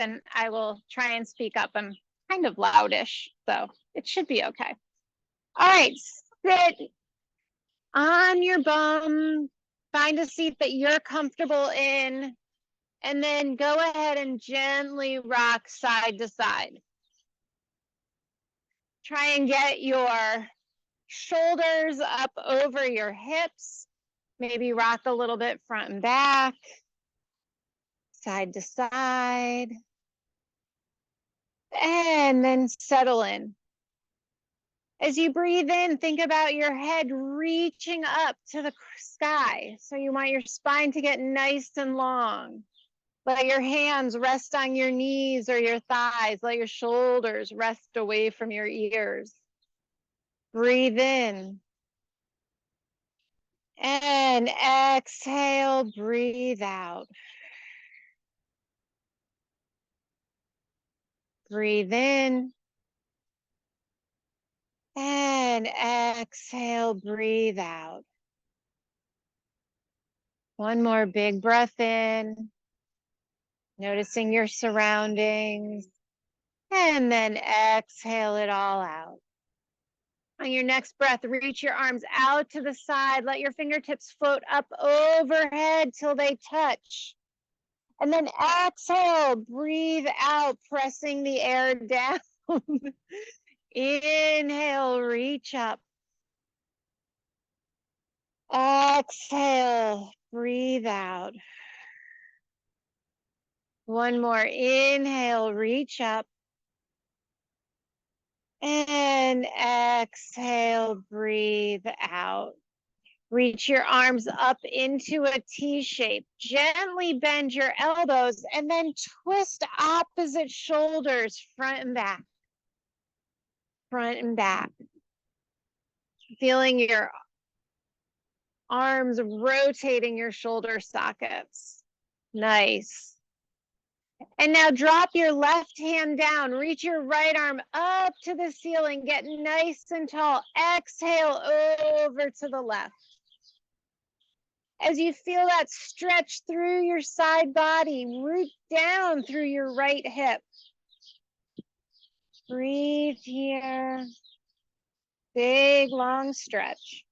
then I will try and speak up. I'm kind of loudish, so it should be okay. All right, sit on your bum, find a seat that you're comfortable in, and then go ahead and gently rock side to side. Try and get your shoulders up over your hips. Maybe rock a little bit front and back, side to side. And then settle in. As you breathe in, think about your head reaching up to the sky. So you want your spine to get nice and long. Let your hands rest on your knees or your thighs. Let your shoulders rest away from your ears. Breathe in. And exhale, breathe out. Breathe in. And exhale, breathe out. One more big breath in. Noticing your surroundings. And then exhale it all out. On your next breath, reach your arms out to the side. Let your fingertips float up overhead till they touch. And then exhale, breathe out, pressing the air down. Inhale, reach up. Exhale, breathe out. One more, inhale, reach up. And exhale, breathe out. Reach your arms up into a T shape. Gently bend your elbows and then twist opposite shoulders, front and back. Front and back. Feeling your arms rotating your shoulder sockets. Nice. And now drop your left hand down. Reach your right arm up to the ceiling. Get nice and tall. Exhale over to the left. As you feel that stretch through your side body, root down through your right hip. Breathe here. Big, long stretch.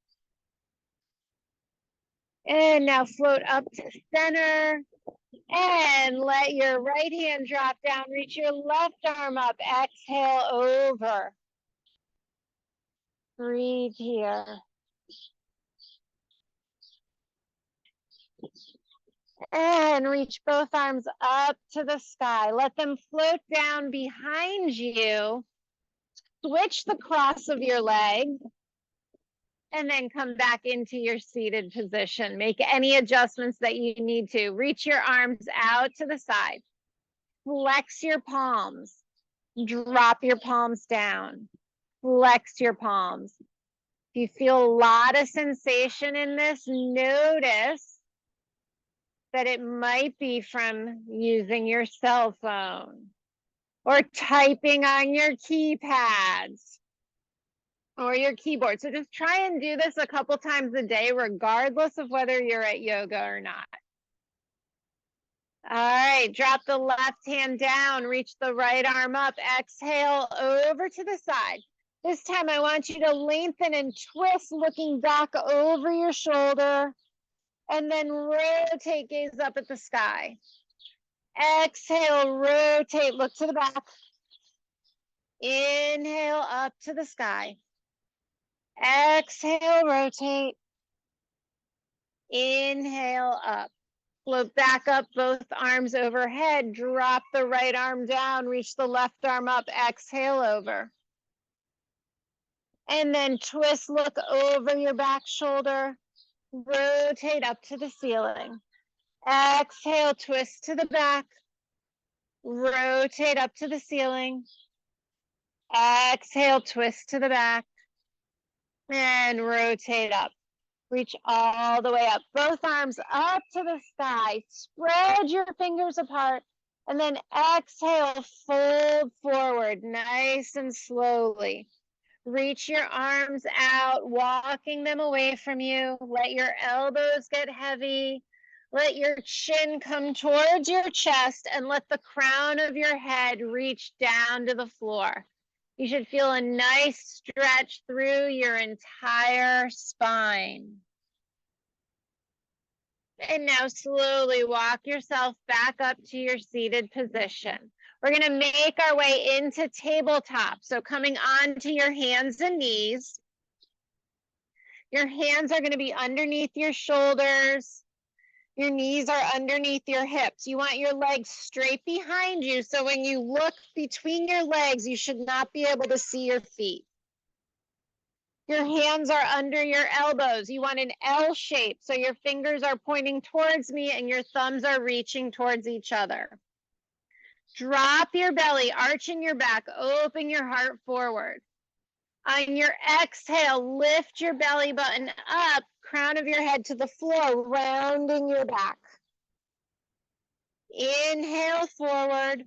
And now float up to center. And let your right hand drop down. Reach your left arm up. Exhale over. Breathe here. And reach both arms up to the sky. Let them float down behind you. Switch the cross of your leg. And then come back into your seated position. Make any adjustments that you need to. Reach your arms out to the side. Flex your palms. Drop your palms down. Flex your palms. If you feel a lot of sensation in this, notice that it might be from using your cell phone or typing on your keypads or your keyboard. So just try and do this a couple times a day, regardless of whether you're at yoga or not. All right, drop the left hand down, reach the right arm up, exhale over to the side. This time I want you to lengthen and twist, looking back over your shoulder, and then rotate, gaze up at the sky. Exhale, rotate, look to the back. Inhale, up to the sky. Exhale, rotate. Inhale, up. Float back up, both arms overhead. Drop the right arm down, reach the left arm up. Exhale over. And then twist, look over your back shoulder. Rotate up to the ceiling. Exhale, twist to the back. Rotate up to the ceiling. Exhale, twist to the back. And rotate up. Reach all the way up. Both arms up to the sky. Spread your fingers apart. And then exhale, fold forward nice and slowly. Reach your arms out, walking them away from you. Let your elbows get heavy. Let your chin come towards your chest and let the crown of your head reach down to the floor. You should feel a nice stretch through your entire spine. And now slowly walk yourself back up to your seated position. We're going to make our way into tabletop. So coming onto your hands and knees. Your hands are going to be underneath your shoulders. Your knees are underneath your hips. You want your legs straight behind you. So when you look between your legs, you should not be able to see your feet. Your hands are under your elbows. You want an L shape. So your fingers are pointing towards me and your thumbs are reaching towards each other. Drop your belly, arching your back, open your heart forward. On your exhale, lift your belly button up, crown of your head to the floor, rounding your back. Inhale forward.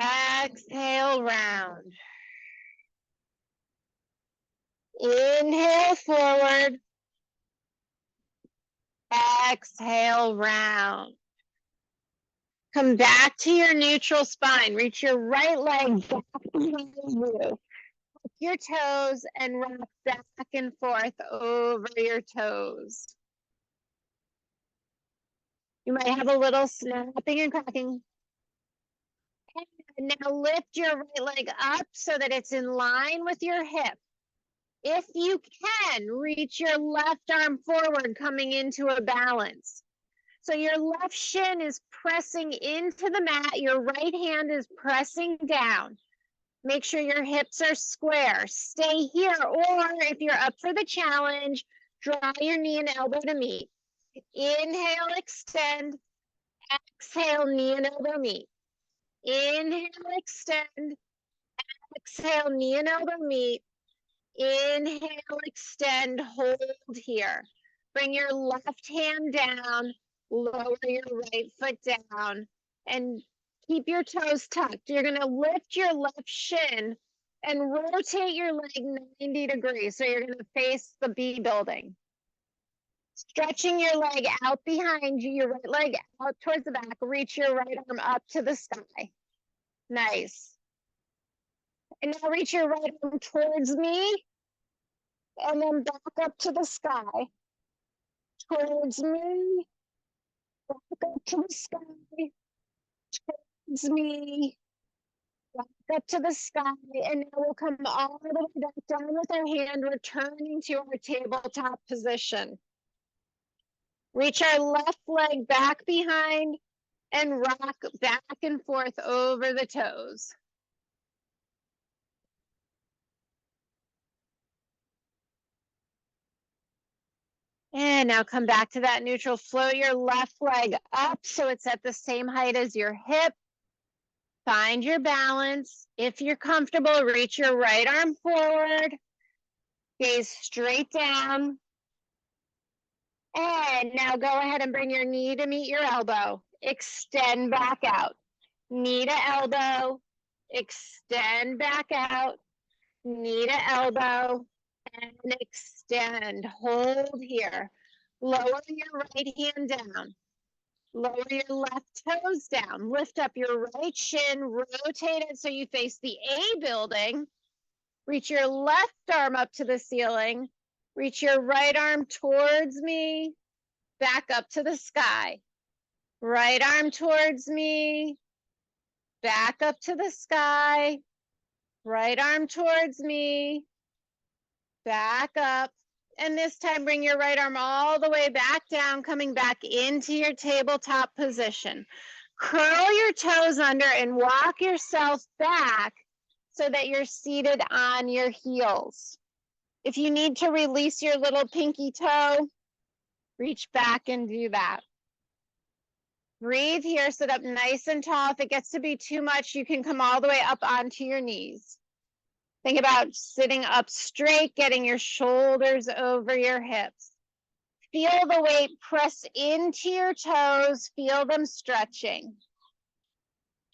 Exhale round. Inhale forward. Exhale round. Come back to your neutral spine. Reach your right leg back behind you. Your toes and rock back and forth over your toes. You might have a little snapping and cracking. And now lift your right leg up so that it's in line with your hip. If you can, reach your left arm forward, coming into a balance. So your left shin is pressing into the mat. Your right hand is pressing down. Make sure your hips are square. Stay here, or if you're up for the challenge, draw your knee and elbow to meet. Inhale, extend. Exhale, knee and elbow meet. Inhale, extend. Exhale, knee and elbow meet. Inhale, extend, hold here. Bring your left hand down, lower your right foot down, and keep your toes tucked. You're going to lift your left shin and rotate your leg 90 degrees. So you're going to face the B building. Stretching your leg out behind you, your right leg out towards the back. Reach your right arm up to the sky. Nice. And now reach your right arm towards me. And then back up to the sky. Towards me. Back up to the sky. Towards me. Back up to the sky. And now we'll come all the way back down with our hand, returning to our tabletop position. Reach our left leg back behind and rock back and forth over the toes. And now come back to that neutral. Float your left leg up so it's at the same height as your hip. Find your balance. If you're comfortable, reach your right arm forward. Gaze straight down. And now go ahead and bring your knee to meet your elbow. Extend back out. Knee to elbow. Extend back out. Knee to elbow. And extend. Hold here. Lower your right hand down. Lower your left toes down. Lift up your right shin. Rotate it so you face the A building. Reach your left arm up to the ceiling. Reach your right arm towards me. Back up to the sky. Right arm towards me. Back up to the sky. Right arm towards me. Back up. And this time, bring your right arm all the way back down, coming back into your tabletop position. Curl your toes under and walk yourself back so that you're seated on your heels. If you need to release your little pinky toe, reach back and do that. Breathe here, sit up nice and tall. If it gets to be too much, you can come all the way up onto your knees. Think about sitting up straight, getting your shoulders over your hips. Feel the weight press into your toes. Feel them stretching.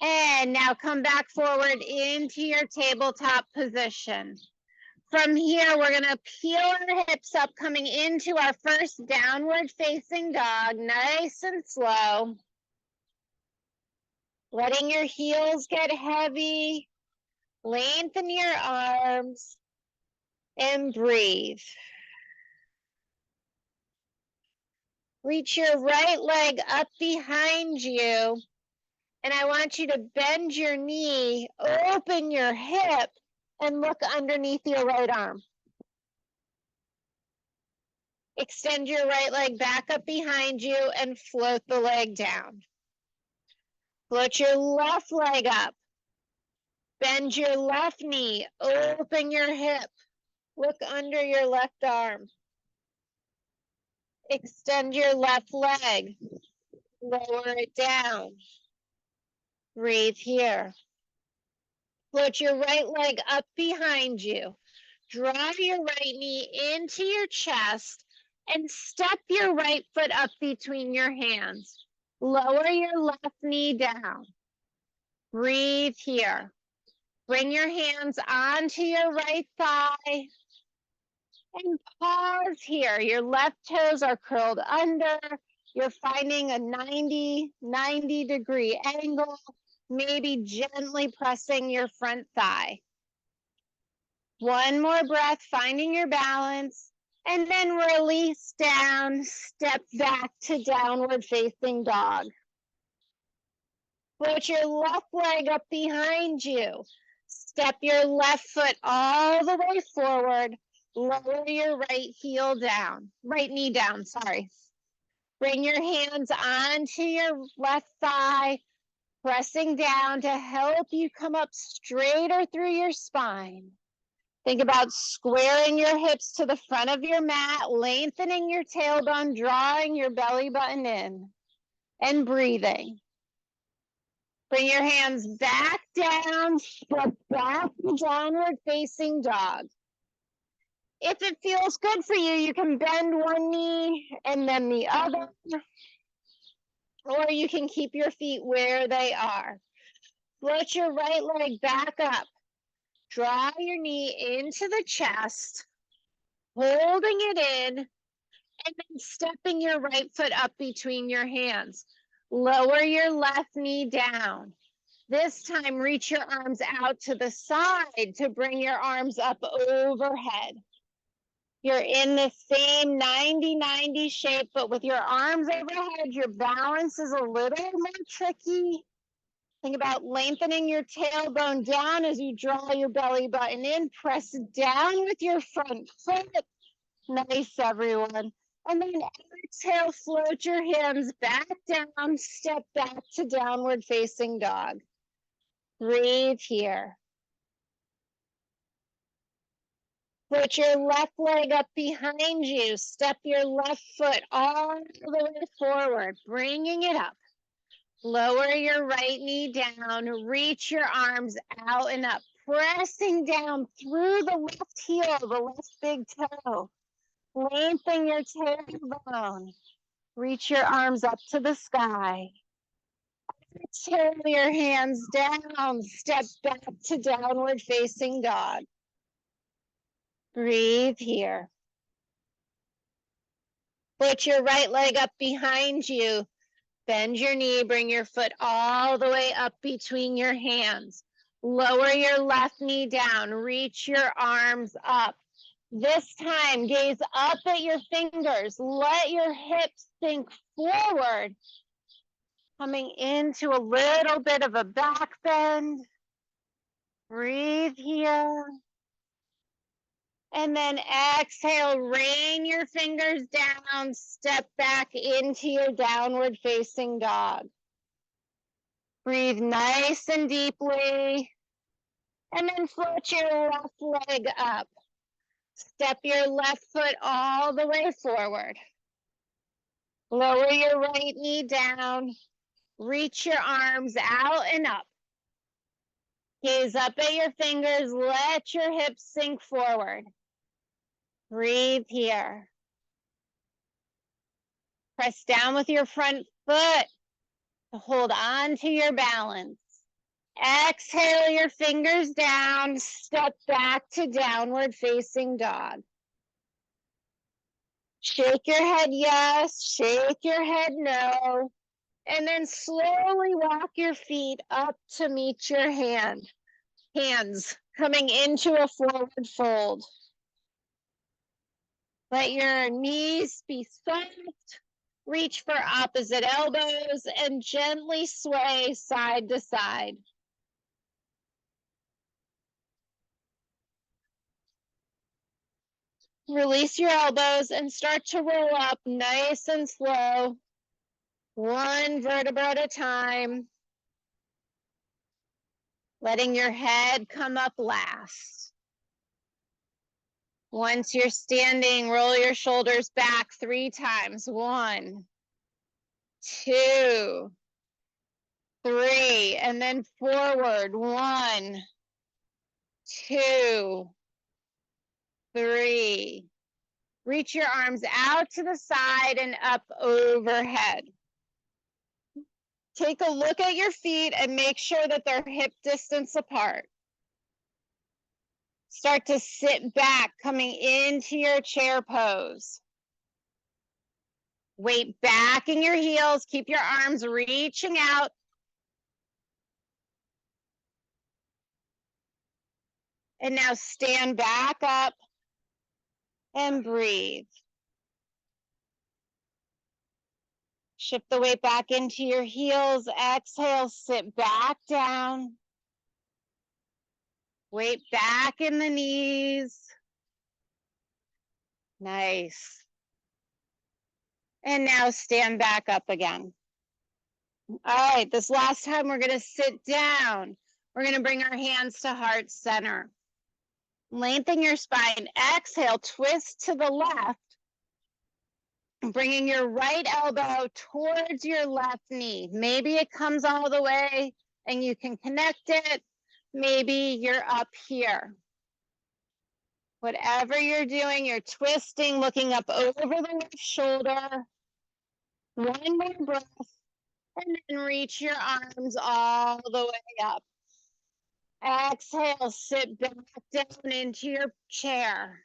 And now come back forward into your tabletop position. From here, we're gonna peel our hips up, coming into our first downward facing dog, nice and slow. Letting your heels get heavy. Lengthen your arms and breathe. Reach your right leg up behind you. And I want you to bend your knee, open your hip, and look underneath your right arm. Extend your right leg back up behind you and float the leg down. Float your left leg up. Bend your left knee, open your hip, look under your left arm. Extend your left leg, lower it down. Breathe here. Float your right leg up behind you. Draw your right knee into your chest and step your right foot up between your hands. Lower your left knee down. Breathe here. Bring your hands onto your right thigh and pause here. Your left toes are curled under. You're finding a 90 degree angle, maybe gently pressing your front thigh. One more breath, finding your balance, and then release down, step back to downward facing dog. Put your left leg up behind you. Step your left foot all the way forward. Lower your right heel down, right knee down, sorry. Bring your hands onto your left thigh, pressing down to help you come up straighter through your spine. Think about squaring your hips to the front of your mat, lengthening your tailbone, drawing your belly button in, and breathing. Bring your hands back down, step back to downward facing dog. If it feels good for you, you can bend one knee and then the other, or you can keep your feet where they are. Float your right leg back up. Draw your knee into the chest, holding it in, and then stepping your right foot up between your hands. Lower your left knee down. This time, reach your arms out to the side to bring your arms up overhead. You're in the same 90-90 shape, but with your arms overhead, your balance is a little more tricky. Think about lengthening your tailbone down as you draw your belly button in. Press down with your front foot. Nice, everyone. And then exhale, float your hands back down, step back to downward facing dog. Breathe here. Put your left leg up behind you. Step your left foot all the way forward, bringing it up. Lower your right knee down. Reach your arms out and up, pressing down through the left heel, the left big toe. Lengthen your tailbone. Reach your arms up to the sky. Exhale your hands down. Step back to downward facing dog. Breathe here. Put your right leg up behind you. Bend your knee, bring your foot all the way up between your hands. Lower your left knee down, reach your arms up. This time, gaze up at your fingers. Let your hips sink forward, coming into a little bit of a back bend. Breathe here. And then exhale, rain your fingers down, step back into your downward facing dog. Breathe nice and deeply. And then float your left leg up. Step your left foot all the way forward. Lower your right knee down. Reach your arms out and up. Gaze up at your fingers. Let your hips sink forward. Breathe here. Press down with your front foot to hold on to your balance. Exhale your fingers down, step back to downward facing dog. Shake your head yes, shake your head no, and then slowly walk your feet up to meet your hands coming into a forward fold. Let your knees be soft, reach for opposite elbows, and gently sway side to side. Release your elbows and start to roll up nice and slow, one vertebra at a time, letting your head come up last. Once you're standing, roll your shoulders back 3 times. 1, 2, 3, and then forward. 1, 2, 3. Reach your arms out to the side and up overhead. Take a look at your feet and make sure that they're hip distance apart. Start to sit back, coming into your chair pose. Weight back in your heels. Keep your arms reaching out. And now stand back up and breathe. Shift the weight back into your heels. Exhale, sit back down. Weight back in the knees. Nice. And now stand back up again. All right, this last time we're going to sit down. We're going to bring our hands to heart center. Lengthen your spine. Exhale, twist to the left. Bringing your right elbow towards your left knee. Maybe it comes all the way and you can connect it. Maybe you're up here. Whatever you're doing, you're twisting, looking up over the left shoulder. One more breath, and then reach your arms all the way up. Exhale, sit back down into your chair.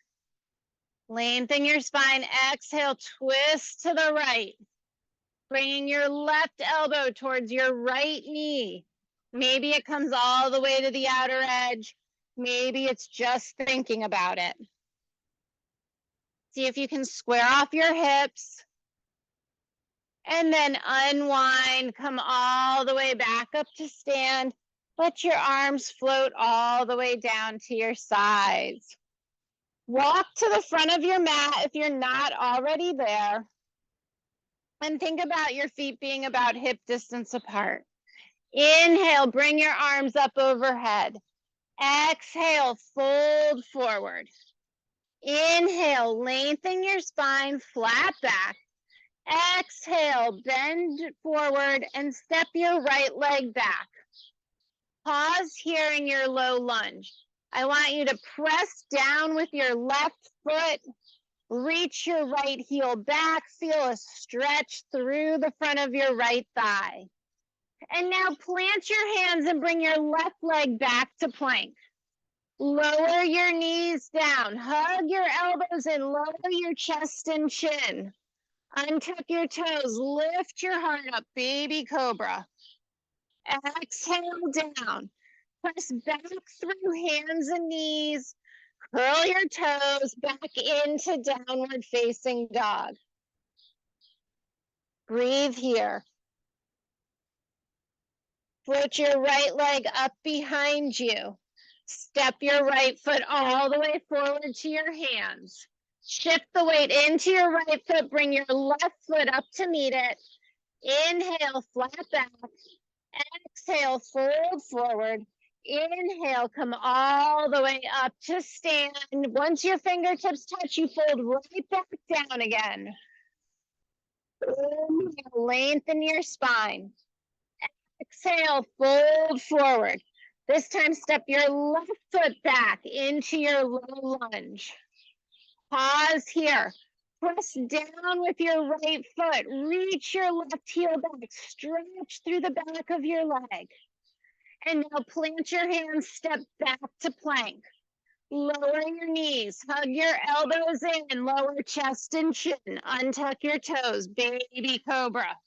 Lengthen your spine. Exhale, twist to the right. Bringing your left elbow towards your right knee. Maybe it comes all the way to the outer edge. Maybe it's just thinking about it. See if you can square off your hips. And then unwind, come all the way back up to stand. Let your arms float all the way down to your sides. Walk to the front of your mat if you're not already there. And think about your feet being about hip distance apart. Inhale, bring your arms up overhead. Exhale, fold forward. Inhale, lengthen your spine, flat back. Exhale, bend forward and step your right leg back. Pause here in your low lunge. I want you to press down with your left foot. Reach your right heel back. Feel a stretch through the front of your right thigh. And now plant your hands and bring your left leg back to plank. Lower your knees down. Hug your elbows and lower your chest and chin. Untuck your toes. Lift your heart up. Baby cobra. Exhale down. Press back through hands and knees. Curl your toes back into downward facing dog. Breathe here. Float your right leg up behind you. Step your right foot all the way forward to your hands. Shift the weight into your right foot. Bring your left foot up to meet it. Inhale, flat back. Exhale, fold forward. Inhale, come all the way up to stand. Once your fingertips touch, you fold right back down again. Inhale, lengthen your spine. Exhale, fold forward. This time, step your left foot back into your low lunge. Pause here. Press down with your right foot. Reach your left heel back. Stretch through the back of your leg. And now plant your hands, step back to plank. Lower your knees, hug your elbows in, lower chest and chin, untuck your toes, baby cobra.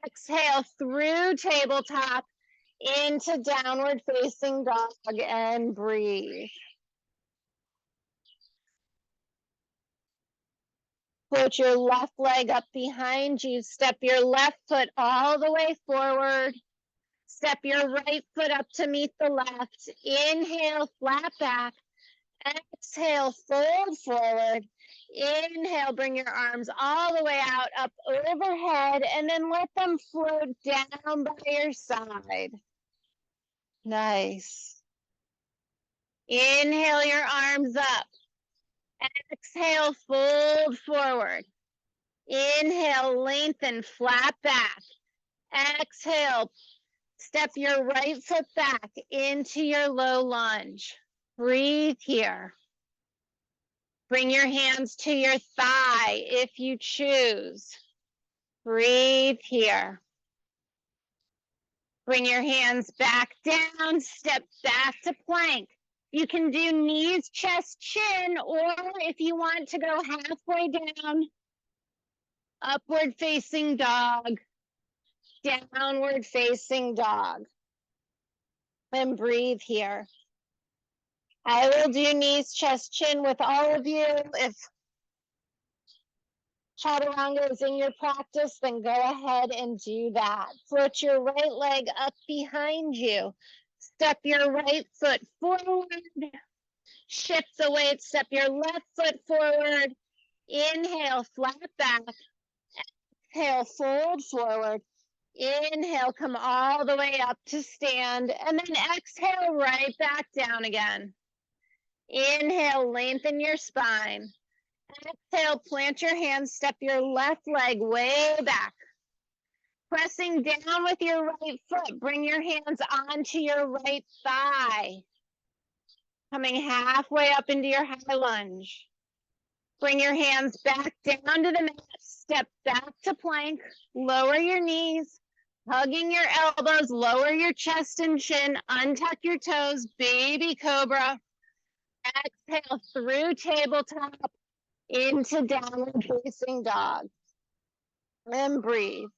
Exhale through tabletop into downward facing dog and breathe. Put your left leg up behind you, step your left foot all the way forward. Step your right foot up to meet the left. Inhale, flat back. Exhale, fold forward. Inhale, bring your arms all the way out, up overhead, and then let them float down by your side. Nice. Inhale your arms up. Exhale, fold forward. Inhale, lengthen, flat back. Exhale, step your right foot back into your low lunge. Breathe here. Bring your hands to your thigh if you choose. Breathe here. Bring your hands back down, step back to plank. You can do knees, chest, chin, or if you want to go halfway down, upward facing dog, downward facing dog. And breathe here. I will do knees, chest, chin with all of you. If chaturanga is in your practice, then go ahead and do that. Float your right leg up behind you. Step your right foot forward. Shift the weight. Step your left foot forward. Inhale, flat back. Exhale, fold forward. Inhale, come all the way up to stand. And then exhale, right back down again. Inhale, lengthen your spine. Exhale, plant your hands, step your left leg way back. Pressing down with your right foot, bring your hands onto your right thigh. Coming halfway up into your high lunge. Bring your hands back down to the mat, step back to plank, lower your knees, hugging your elbows, lower your chest and chin, untuck your toes, baby cobra. Exhale through tabletop into downward facing dog. And breathe.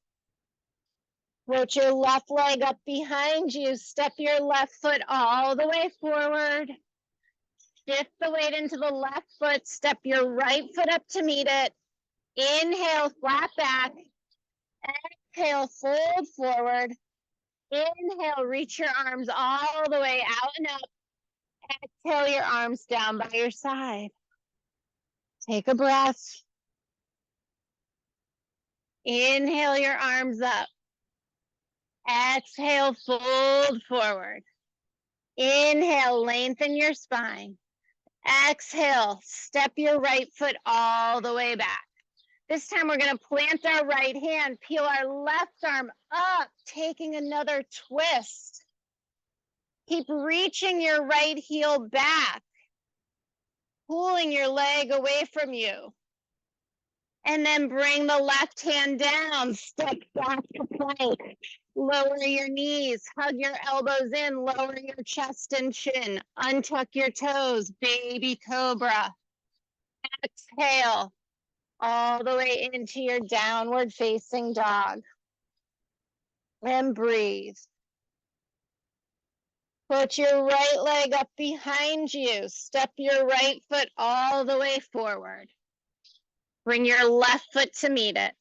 Put your left leg up behind you. Step your left foot all the way forward. Shift the weight into the left foot. Step your right foot up to meet it. Inhale, flat back. Exhale, fold forward. Inhale, reach your arms all the way out and up. Exhale your arms down by your side. Take a breath. Inhale your arms up. Exhale, fold forward. Inhale, lengthen your spine. Exhale, step your right foot all the way back. This time we're going to plant our right hand, peel our left arm up, taking another twist. Keep reaching your right heel back, pulling your leg away from you. And then bring the left hand down, step back to plank. Lower your knees, hug your elbows in, lower your chest and chin, untuck your toes, baby cobra. Exhale all the way into your downward facing dog. And breathe. Put your right leg up behind you. Step your right foot all the way forward. Bring your left foot to meet it.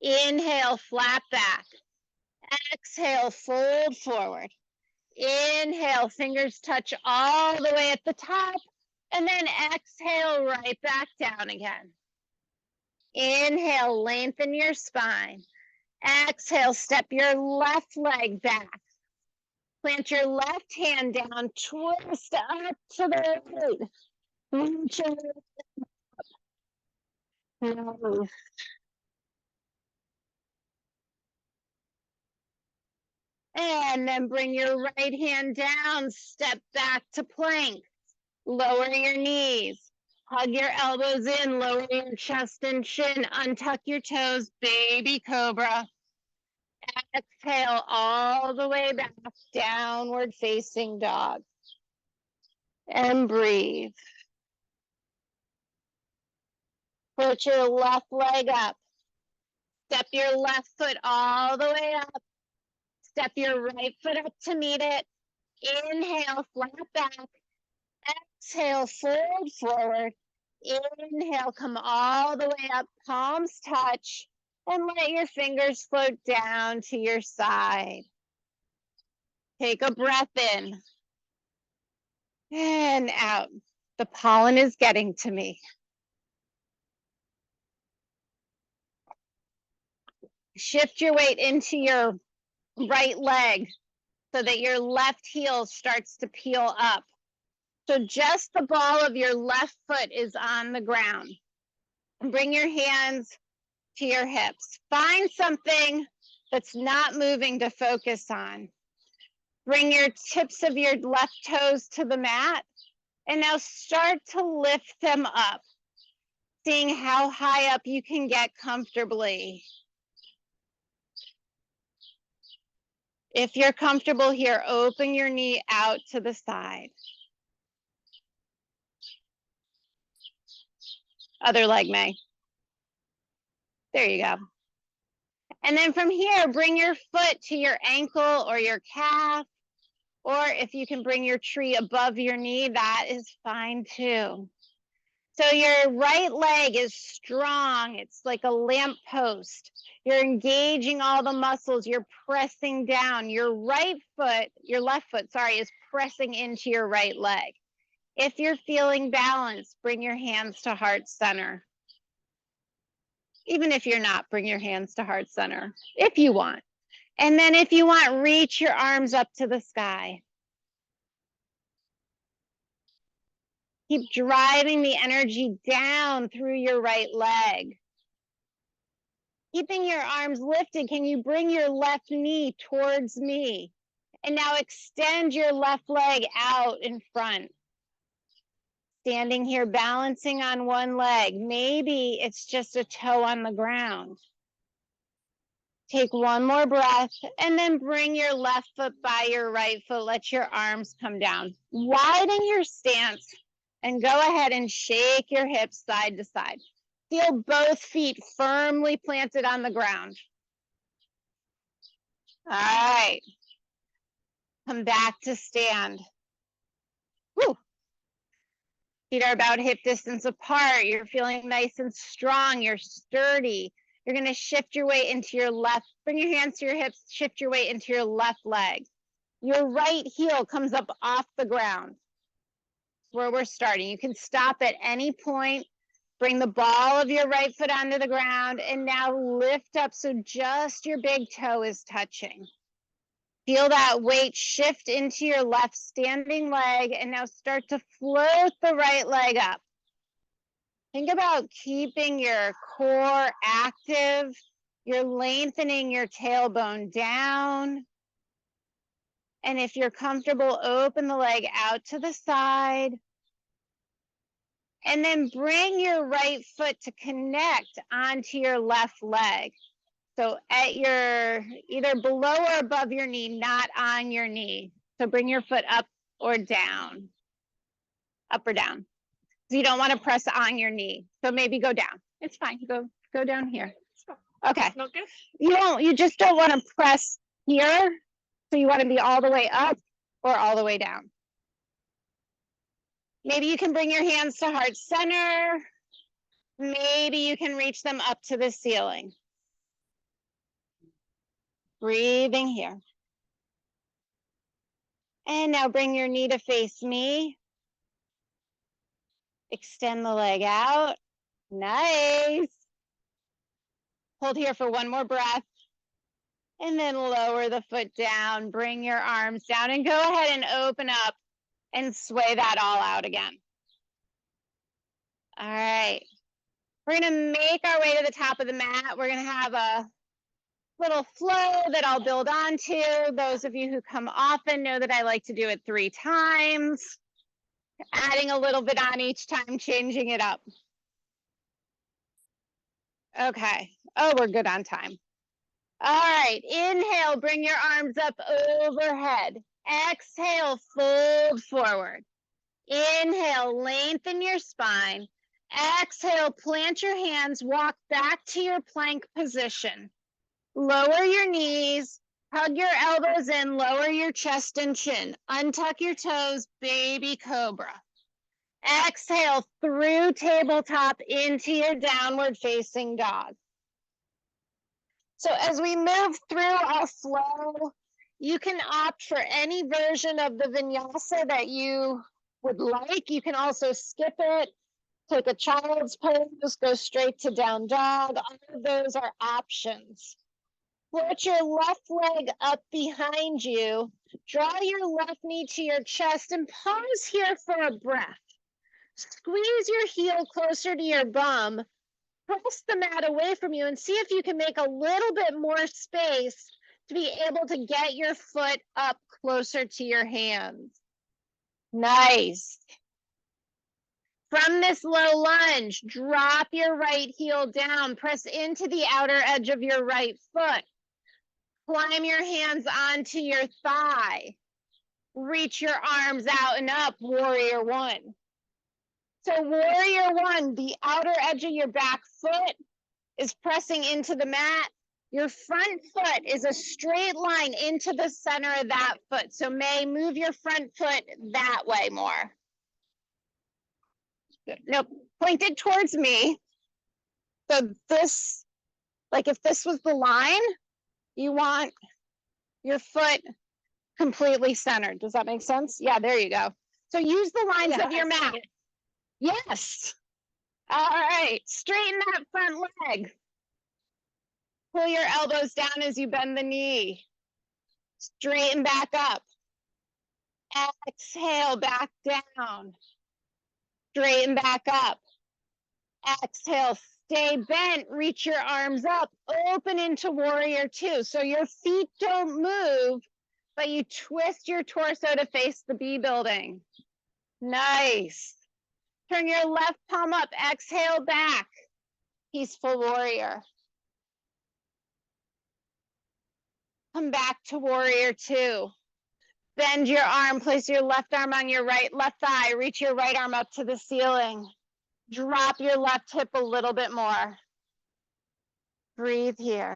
Inhale, flat back. Exhale, fold forward. Inhale, fingers touch all the way at the top. And then exhale, right back down again. Inhale, lengthen your spine. Exhale, step your left leg back. Plant your left hand down, twist up to the right. Reach up. Nice. And then bring your right hand down, step back to plank. Lower your knees. Hug your elbows in, lower your chest and chin, untuck your toes, baby cobra. Exhale all all the way back, downward facing dog. And breathe. Put your left leg up. Step your left foot all the way up. Step your right foot up to meet it. Inhale, flat back. Exhale, fold forward. Inhale, come all the way up, palms touch, and let your fingers float down to your side. Take a breath in and out. The pollen is getting to me. Shift your weight into your right leg so that your left heel starts to peel up. So just the ball of your left foot is on the ground. Bring your hands to your hips. Find something that's not moving to focus on. Bring your tips of your left toes to the mat. And now start to lift them up, seeing how high up you can get comfortably. If you're comfortable here, open your knee out to the side. Other leg, May. There you go. And then from here, bring your foot to your ankle or your calf, or if you can bring your tree above your knee, that is fine too. So your right leg is strong. It's like a lamp post. You're engaging all the muscles. You're pressing down. Your left foot, is pressing into your right leg. If you're feeling balanced, bring your hands to heart center. Even if you're not, bring your hands to heart center, if you want. And then if you want, reach your arms up to the sky. Keep driving the energy down through your right leg. Keeping your arms lifted, can you bring your left knee towards me? And now extend your left leg out in front. Standing here, balancing on one leg. Maybe it's just a toe on the ground. Take one more breath and then bring your left foot by your right foot. Let your arms come down. Widen your stance and go ahead and shake your hips side to side. Feel both feet firmly planted on the ground. All right. Come back to stand. Woo. Feet are about hip distance apart. You're feeling nice and strong. You're sturdy. You're going to shift your weight into your left. Bring your hands to your hips. Shift your weight into your left leg. Your right heel comes up off the ground. That's where we're starting. You can stop at any point. Bring the ball of your right foot onto the ground and now lift up so just your big toe is touching. Feel that weight shift into your left standing leg and now start to float the right leg up. Think about keeping your core active. You're lengthening your tailbone down. And if you're comfortable, open the leg out to the side. And then bring your right foot to connect onto your left leg. So at your, either below or above your knee, not on your knee. So bring your foot up or down, up or down. So you don't want to press on your knee. So maybe go down. It's fine. Go down here. Okay. You just don't want to press here. So you want to be all the way up or all the way down. Maybe you can bring your hands to heart center. Maybe you can reach them up to the ceiling. Breathing here. And now bring your knee to face me. Extend the leg out. Nice. Hold here for one more breath. And then lower the foot down. Bring your arms down and go ahead and open up and sway that all out again. All right. We're going to make our way to the top of the mat. We're going to have a little flow that I'll build onto. Those of you who come often know that I like to do it 3 times, adding a little bit on each time, changing it up. Okay. Oh, we're good on time. All right, inhale, bring your arms up overhead. Exhale, fold forward. Inhale, lengthen your spine. Exhale, plant your hands, walk back to your plank position. Lower your knees, hug your elbows in, lower your chest and chin. Untuck your toes, baby cobra. Exhale through tabletop into your downward facing dog. So as we move through our flow, you can opt for any version of the vinyasa that you would like. You can also skip it, take a child's pose, go straight to down dog. All of those are options. Put your left leg up behind you. Draw your left knee to your chest and pause here for a breath. Squeeze your heel closer to your bum. Press the mat away from you and see if you can make a little bit more space to be able to get your foot up closer to your hands. Nice. From this low lunge, drop your right heel down, press into the outer edge of your right foot. Climb your hands onto your thigh. Reach your arms out and up, warrior one. So warrior one, the outer edge of your back foot is pressing into the mat. Your front foot is a straight line into the center of that foot. So May, move your front foot that way more. Good. Nope, pointed towards me. So this, like if this was the line, you want your foot completely centered. Does that make sense? Yeah, there you go. So use the lines of your mat. Yes. All right, straighten that front leg. Pull your elbows down as you bend the knee. Straighten back up. Exhale, back down. Straighten back up. Exhale, stay bent, reach your arms up, open into warrior two. So your feet don't move, but you twist your torso to face the B building. Nice. Turn your left palm up, exhale back. Peaceful warrior. Come back to warrior two. Bend your arm, place your left arm on your left thigh, reach your right arm up to the ceiling. Drop your left hip a little bit more. Breathe here.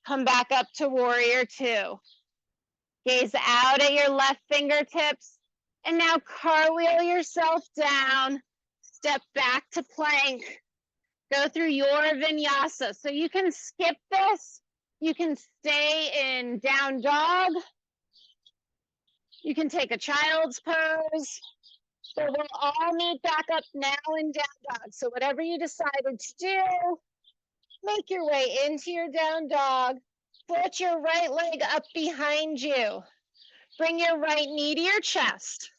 Come back up to warrior two. Gaze out at your left fingertips, and now cartwheel yourself down. Step back to plank. Go through your vinyasa. So you can skip this. You can stay in down dog. You can take a child's pose. So we'll all meet back up now in down dog. So whatever you decided to do, make your way into your down dog. Put your right leg up behind you. Bring your right knee to your chest.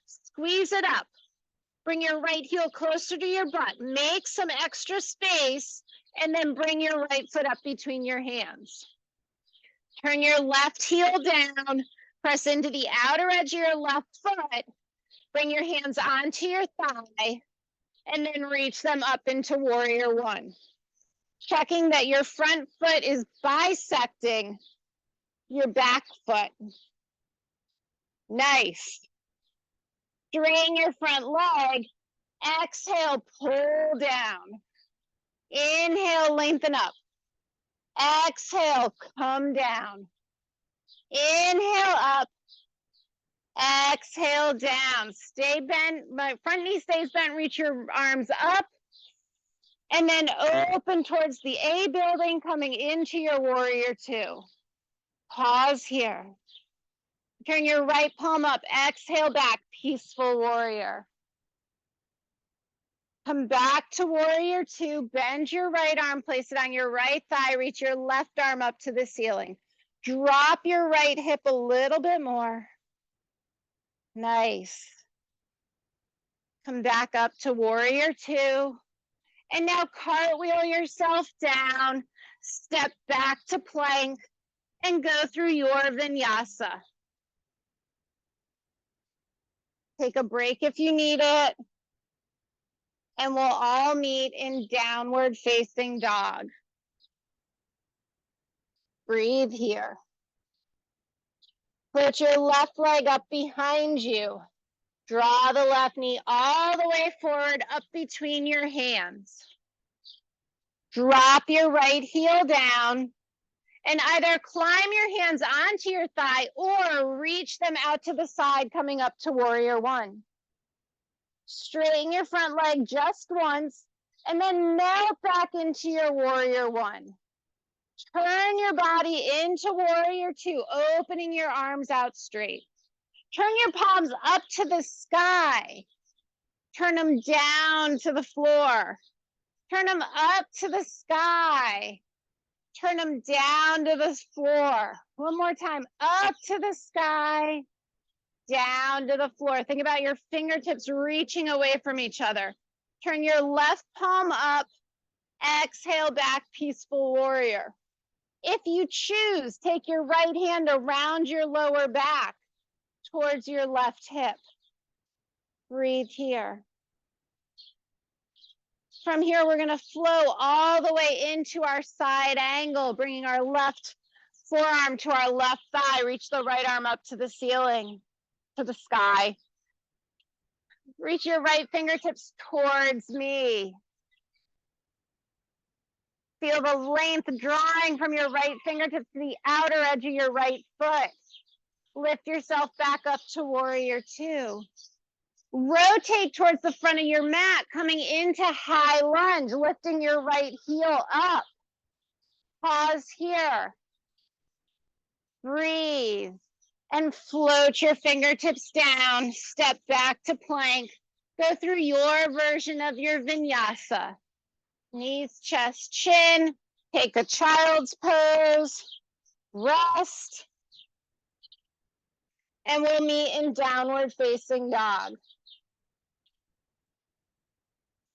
Squeeze it up. Bring your right heel closer to your butt. Make some extra space, and then bring your right foot up between your hands. Turn your left heel down. Press into the outer edge of your left foot. Bring your hands onto your thigh, and then reach them up into warrior one. Checking that your front foot is bisecting your back foot. Nice. Straighten your front leg. Exhale, pull down. Inhale, lengthen up. Exhale, come down. Inhale up. Exhale down. Stay bent. My front knee stays bent. Reach your arms up. And then open towards the A building, coming into your warrior two. Pause here. Turn your right palm up. Exhale back. Peaceful warrior. Come back to warrior two. Bend your right arm. Place it on your right thigh. Reach your left arm up to the ceiling. Drop your right hip a little bit more. Nice. Come back up to warrior two. And now cartwheel yourself down. Step back to plank and go through your vinyasa. Take a break if you need it. And we'll all meet in downward facing dog. Breathe here. Put your left leg up behind you. Draw the left knee all the way forward up between your hands. Drop your right heel down and either climb your hands onto your thigh or reach them out to the side, coming up to warrior one. Straighten your front leg just once and then melt back into your warrior one. Turn your body into warrior two, opening your arms out straight. Turn your palms up to the sky. Turn them down to the floor. Turn them up to the sky. Turn them down to the floor. One more time, up to the sky, down to the floor. Think about your fingertips reaching away from each other. Turn your left palm up, exhale back, peaceful warrior. If you choose, take your right hand around your lower back towards your left hip. Breathe here. From here, we're going to flow all the way into our side angle, bringing our left forearm to our left thigh. Reach the right arm up to the ceiling, to the sky. Reach your right fingertips towards me. Feel the length drawing from your right fingertips to the outer edge of your right foot. Lift yourself back up to warrior two. Rotate towards the front of your mat, coming into high lunge, lifting your right heel up. Pause here. Breathe and float your fingertips down. Step back to plank. Go through your version of your vinyasa. Knees, chest, chin. Take a child's pose. Rest. And we'll meet in downward facing dog.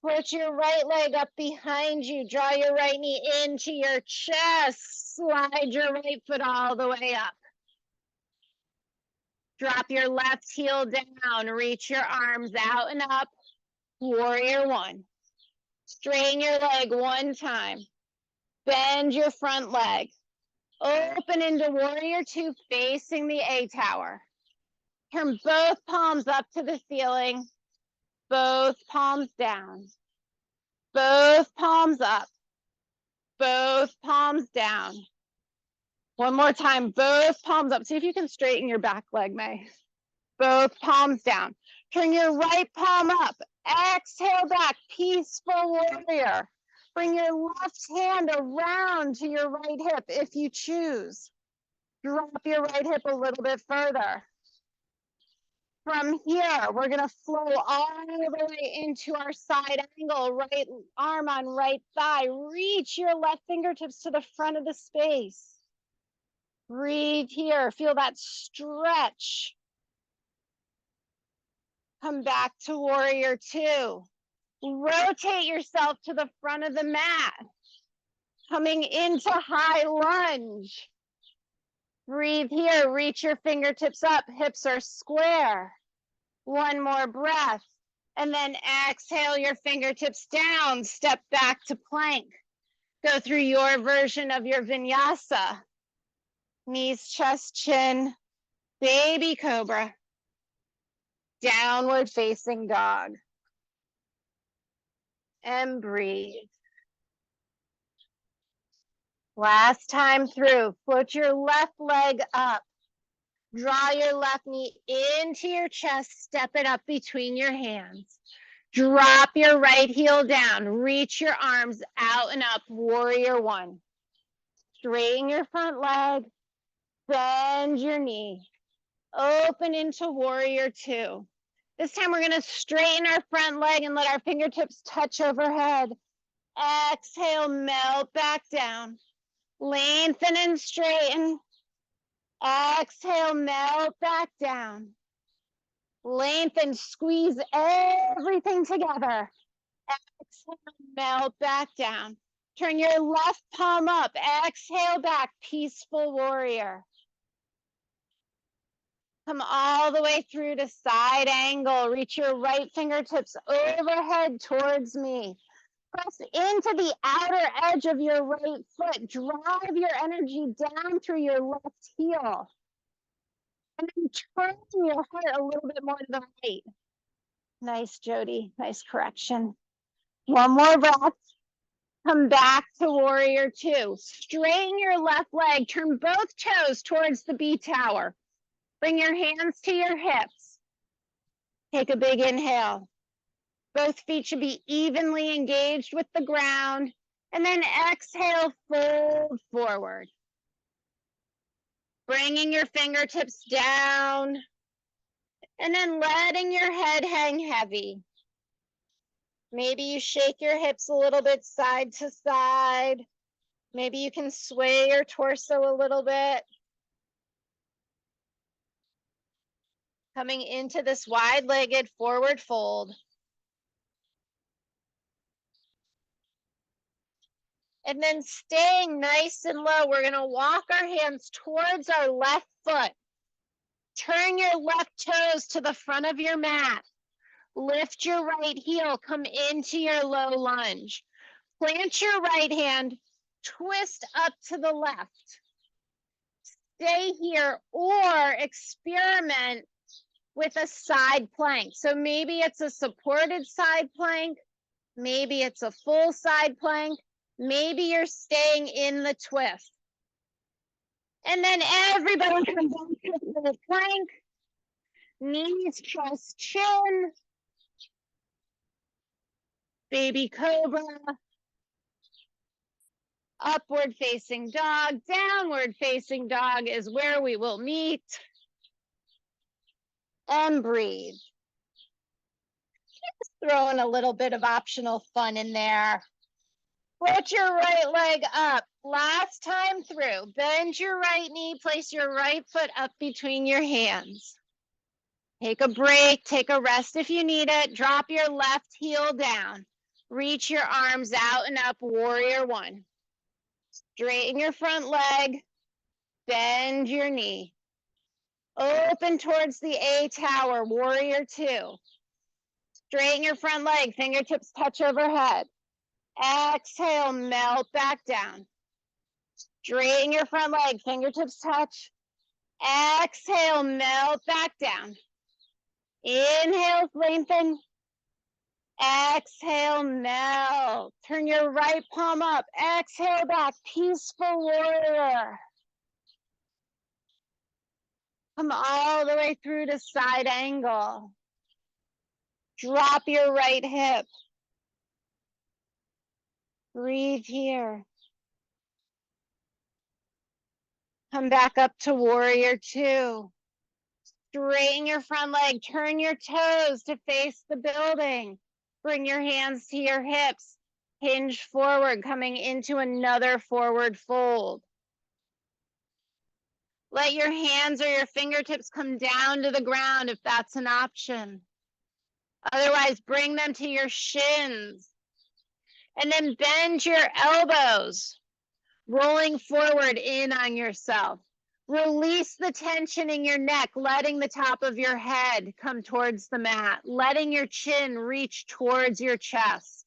Put your right leg up behind you. Draw your right knee into your chest. Slide your right foot all the way up. Drop your left heel down. Reach your arms out and up. Warrior one. Straighten your leg one time. Bend your front leg. Open into warrior two, facing the A tower. Turn both palms up to the ceiling. Both palms down. Both palms up. Both palms down. One more time, both palms up. See if you can straighten your back leg, May. Both palms down. Turn your right palm up. Exhale back, peaceful warrior. Bring your left hand around to your right hip if you choose. Drop your right hip a little bit further. From here, we're gonna flow all the way into our side angle, right arm on right thigh. Reach your left fingertips to the front of the space. Breathe here, feel that stretch. Come back to warrior two. Rotate yourself to the front of the mat. Coming into high lunge. Breathe here, reach your fingertips up, hips are square. One more breath, and then exhale your fingertips down, step back to plank. Go through your version of your vinyasa. Knees, chest, chin, baby cobra. Downward facing dog. And breathe. Last time through, float your left leg up. Draw your left knee into your chest, step it up between your hands. Drop your right heel down, reach your arms out and up, warrior one. Straighten your front leg, bend your knee, open into warrior two. This time we're gonna straighten our front leg and let our fingertips touch overhead. Exhale, melt back down. Lengthen and straighten. Exhale, melt back down. Lengthen, squeeze everything together. Exhale, melt back down. Turn your left palm up. Exhale back, peaceful warrior. Come all the way through to side angle. Reach your right fingertips overhead towards me. Press into the outer edge of your right foot. Drive your energy down through your left heel. And then turn your heart a little bit more to the right. Nice, Jody. Nice correction. One more breath. Come back to warrior two. Straighten your left leg. Turn both toes towards the B tower. Bring your hands to your hips. Take a big inhale. Both feet should be evenly engaged with the ground. And then exhale, fold forward. Bringing your fingertips down. And then letting your head hang heavy. Maybe you shake your hips a little bit side to side. Maybe you can sway your torso a little bit. Coming into this wide-legged forward fold. And then staying nice and low, we're gonna walk our hands towards our left foot. Turn your left toes to the front of your mat. Lift your right heel, come into your low lunge. Plant your right hand, twist up to the left. Stay here or experiment with a side plank. So maybe it's a supported side plank, maybe it's a full side plank, maybe you're staying in the twist. And then everybody comes back to the plank, knees, chest, chin, baby cobra, upward facing dog, downward facing dog is where we will meet. And breathe. Just throwing a little bit of optional fun in there. Put your right leg up. Last time through, bend your right knee, place your right foot up between your hands. Take a break, take a rest if you need it. Drop your left heel down. Reach your arms out and up, warrior one. Straighten your front leg, bend your knee. Open towards the A tower, warrior two. Straighten your front leg, fingertips touch overhead. Exhale, melt back down. Straighten your front leg, fingertips touch. Exhale, melt back down. Inhale, lengthen. Exhale, melt. Turn your right palm up. Exhale back, peaceful warrior. Come all the way through to side angle. Drop your right hip. Breathe here. Come back up to warrior two. Straighten your front leg, turn your toes to face the building. Bring your hands to your hips, hinge forward, coming into another forward fold. Let your hands or your fingertips come down to the ground if that's an option. Otherwise, bring them to your shins. And then bend your elbows, rolling forward in on yourself. Release the tension in your neck, letting the top of your head come towards the mat, letting your chin reach towards your chest.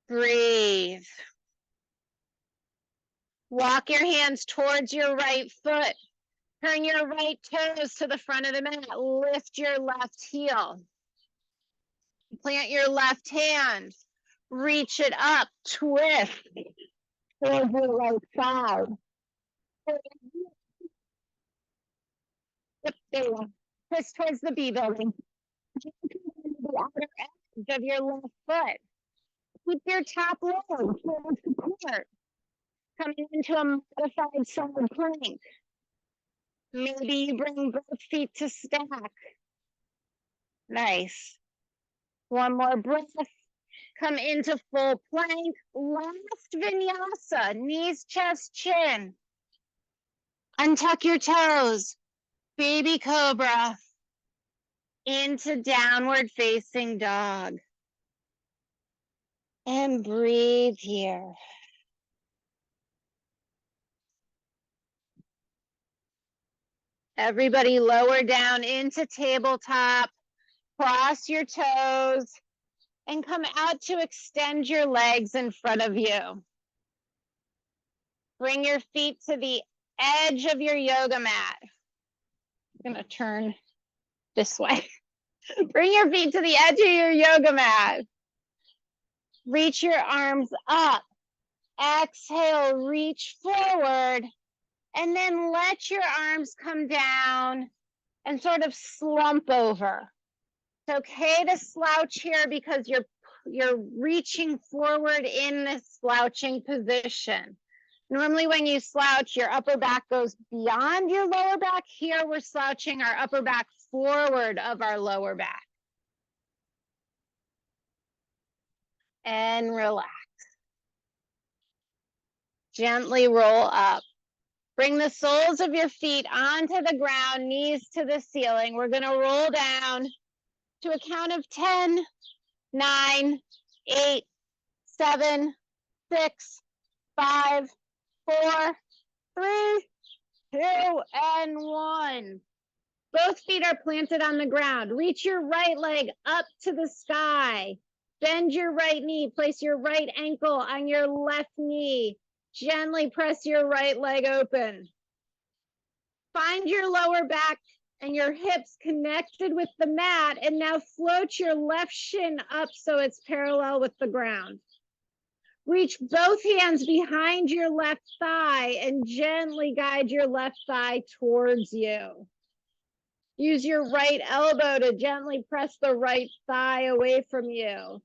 Breathe. Walk your hands towards your right foot. Turn your right toes to the front of the mat. Lift your left heel. Plant your left hand. Reach it up. Twist towards your right side. Yep, there you go. Twist towards the B building. The outer edge of your left foot. Keep your top leg towards the court. Coming into a modified side plank. Maybe you bring both feet to stack. Nice. One more breath. Come into full plank. Last vinyasa. Knees, chest, chin. Untuck your toes. Baby cobra. Into downward facing dog. And breathe here. Everybody lower down into tabletop. Cross your toes. And come out to extend your legs in front of you. Bring your feet to the edge of your yoga mat. I'm gonna turn this way. Bring your feet to the edge of your yoga mat. Reach your arms up. Exhale, reach forward. And then let your arms come down and sort of slump over. It's okay to slouch here because you're reaching forward in this slouching position. Normally when you slouch, your upper back goes beyond your lower back. Here we're slouching our upper back forward of our lower back. And relax. Gently roll up. Bring the soles of your feet onto the ground, knees to the ceiling. We're gonna roll down to a count of 10, 9, 8, 7, 6, 5, 4, 3, 2, and 1. Both feet are planted on the ground. Reach your right leg up to the sky. Bend your right knee. Place your right ankle on your left knee. Gently press your right leg open. Find your lower back and your hips connected with the mat, and now float your left shin up so it's parallel with the ground. Reach both hands behind your left thigh and gently guide your left thigh towards you. Use your right elbow to gently press the right thigh away from you.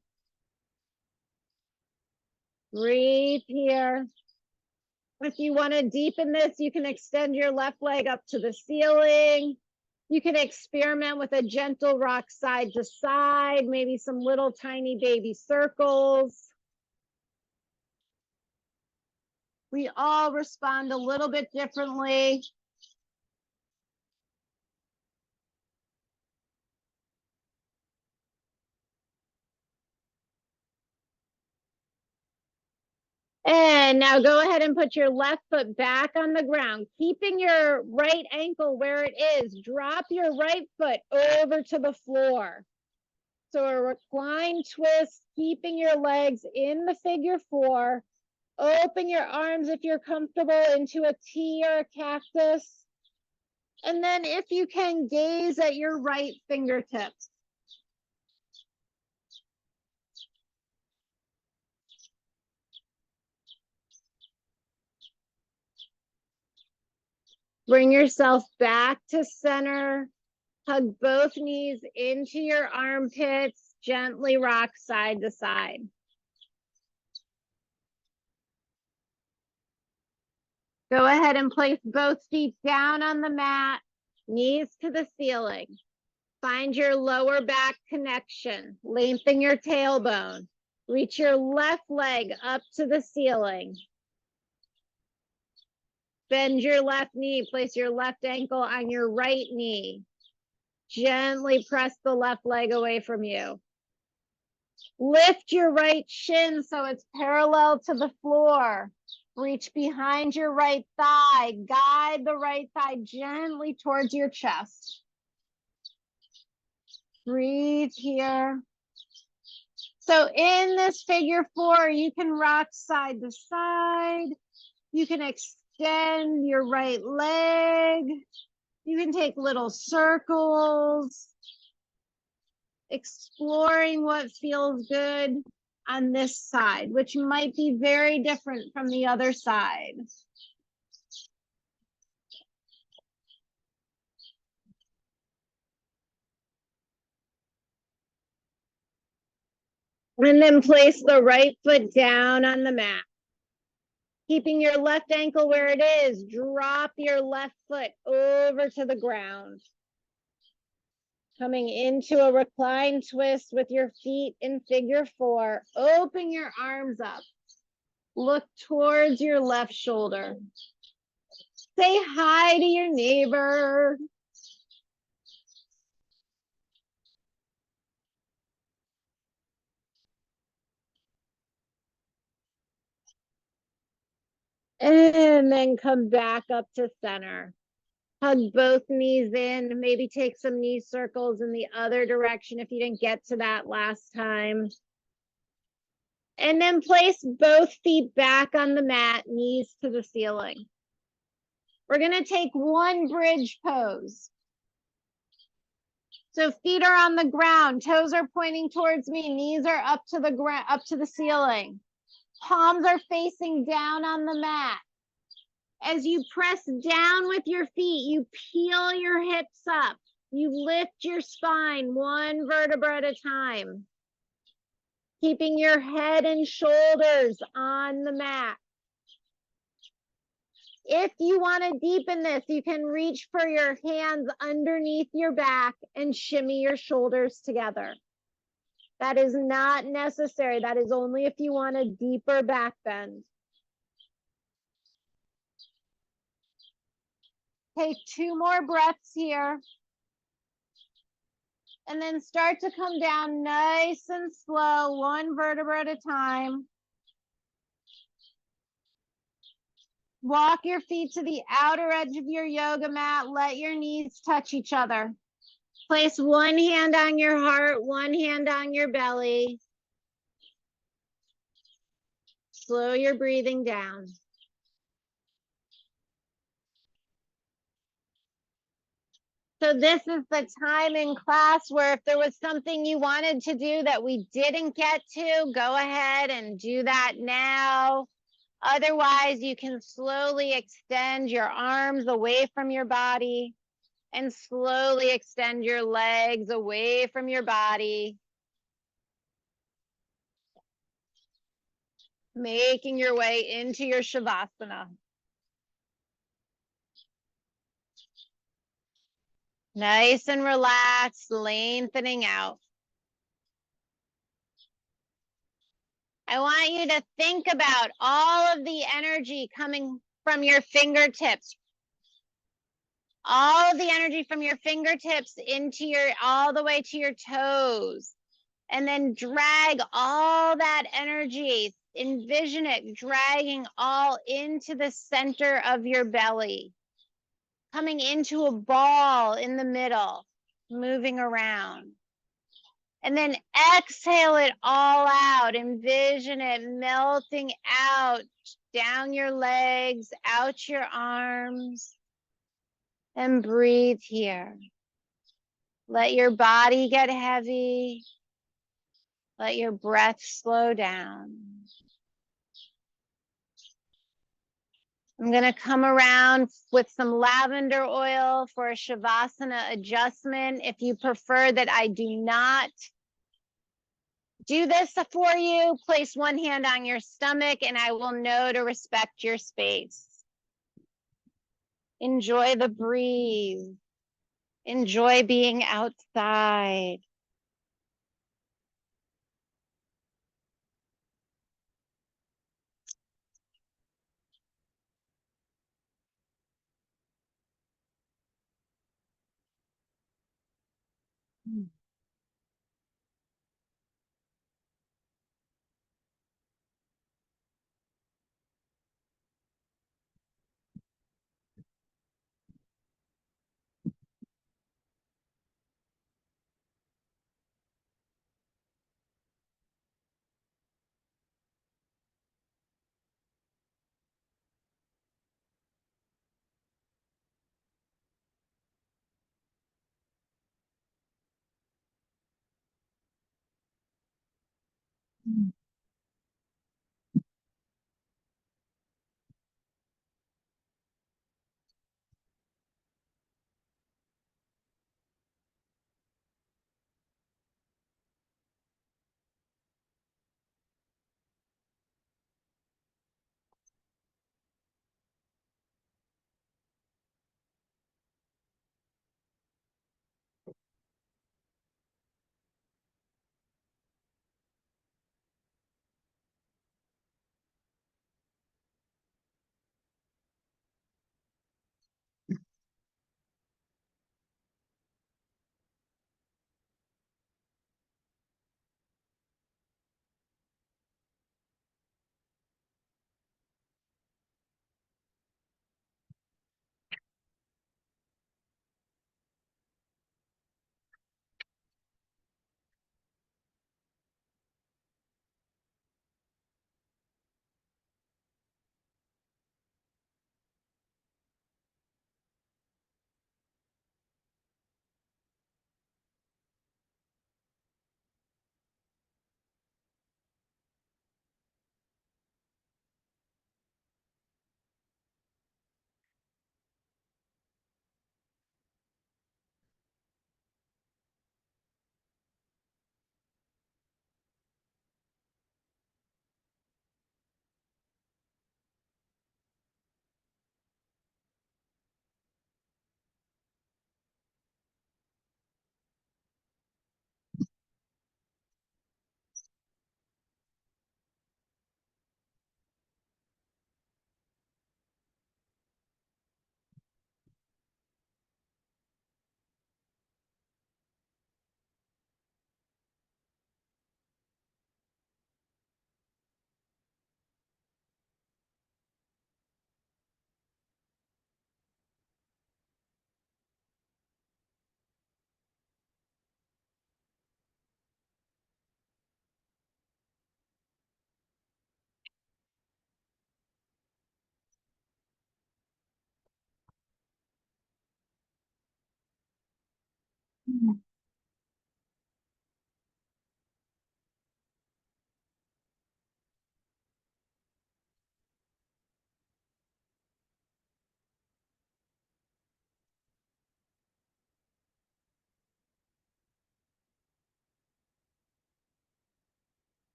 Breathe here. If you want to deepen this, you can extend your left leg up to the ceiling. You can experiment with a gentle rock side to side, maybe some little tiny baby circles. We all respond a little bit differently. And now go ahead and put your left foot back on the ground, keeping your right ankle where it is. Drop your right foot over to the floor. So a recline twist, keeping your legs in the figure four. Open your arms if you're comfortable into a T or a cactus. And then if you can, gaze at your right fingertips. Bring yourself back to center. Hug both knees into your armpits. Gently rock side to side. Go ahead and place both feet down on the mat, knees to the ceiling. Find your lower back connection. Lengthen your tailbone. Reach your left leg up to the ceiling. Bend your left knee. Place your left ankle on your right knee. Gently press the left leg away from you. Lift your right shin so it's parallel to the floor. Reach behind your right thigh. Guide the right thigh gently towards your chest. Breathe here. So in this figure four, you can rock side to side. You can extend your right leg. You can take little circles. Exploring what feels good on this side, which might be very different from the other side. And then place the right foot down on the mat. Keeping your left ankle where it is, drop your left foot over to the ground. Coming into a recline twist with your feet in figure four. Open your arms up. Look towards your left shoulder. Say hi to your neighbor. And then come back up to center. Hug both knees in, maybe take some knee circles in the other direction if you didn't get to that last time. And then place both feet back on the mat, knees to the ceiling. We're going to take one bridge pose. So feet are on the ground, toes are pointing towards me, knees are up to the ground, up to the ceiling. Palms are facing down on the mat. As you press down with your feet, you peel your hips up. You lift your spine one vertebra at a time, keeping your head and shoulders on the mat. If you want to deepen this, you can reach for your hands underneath your back and shimmy your shoulders together. That is not necessary. That is only if you want a deeper back bend. Take 2 more breaths here. And then start to come down nice and slow, one vertebra at a time. Walk your feet to the outer edge of your yoga mat. Let your knees touch each other. Place one hand on your heart, one hand on your belly. Slow your breathing down. So this is the time in class where if there was something you wanted to do that we didn't get to, go ahead and do that now. Otherwise, you can slowly extend your arms away from your body and slowly extend your legs away from your body. Making your way into your Shavasana. Nice and relaxed, lengthening out. I want you to think about all of the energy coming from your fingertips. All of the energy from your fingertips into all the way to your toes. And then drag all that energy. Envision it dragging all into the center of your belly. Coming into a ball in the middle, moving around. And then exhale it all out. Envision it melting out, down your legs, out your arms. And breathe here. Let your body get heavy. Let your breath slow down. I'm going to come around with some lavender oil for a Shavasana adjustment. If you prefer that I do not do this for you, place one hand on your stomach and I will know to respect your space. Enjoy the breeze. Enjoy being outside.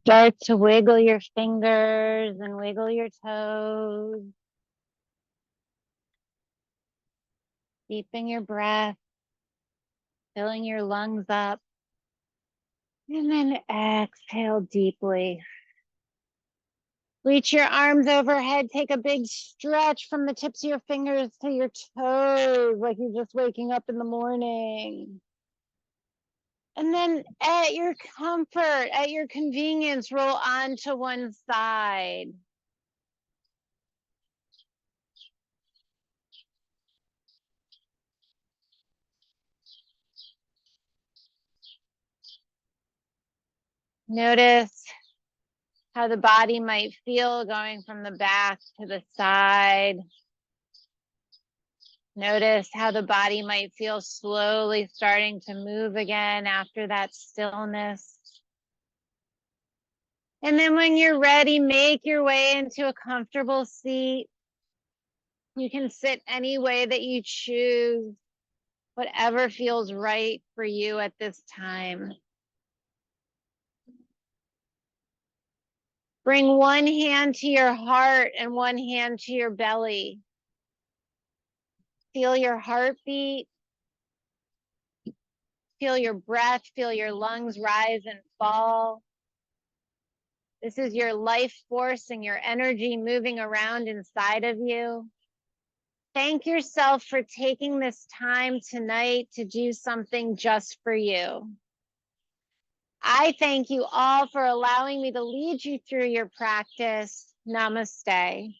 Start to wiggle your fingers and wiggle your toes. Deepen your breath, filling your lungs up. And then exhale deeply. Reach your arms overhead. Take a big stretch from the tips of your fingers to your toes, like you're just waking up in the morning. And then at your comfort, at your convenience, roll onto one side. Notice how the body might feel going from the back to the side. Notice how the body might feel slowly starting to move again after that stillness. And then when you're ready, make your way into a comfortable seat. You can sit any way that you choose, whatever feels right for you at this time. Bring one hand to your heart and one hand to your belly. Feel your heartbeat. Feel your breath. Feel your lungs rise and fall. This is your life force and your energy moving around inside of you. Thank yourself for taking this time tonight to do something just for you. I thank you all for allowing me to lead you through your practice. Namaste.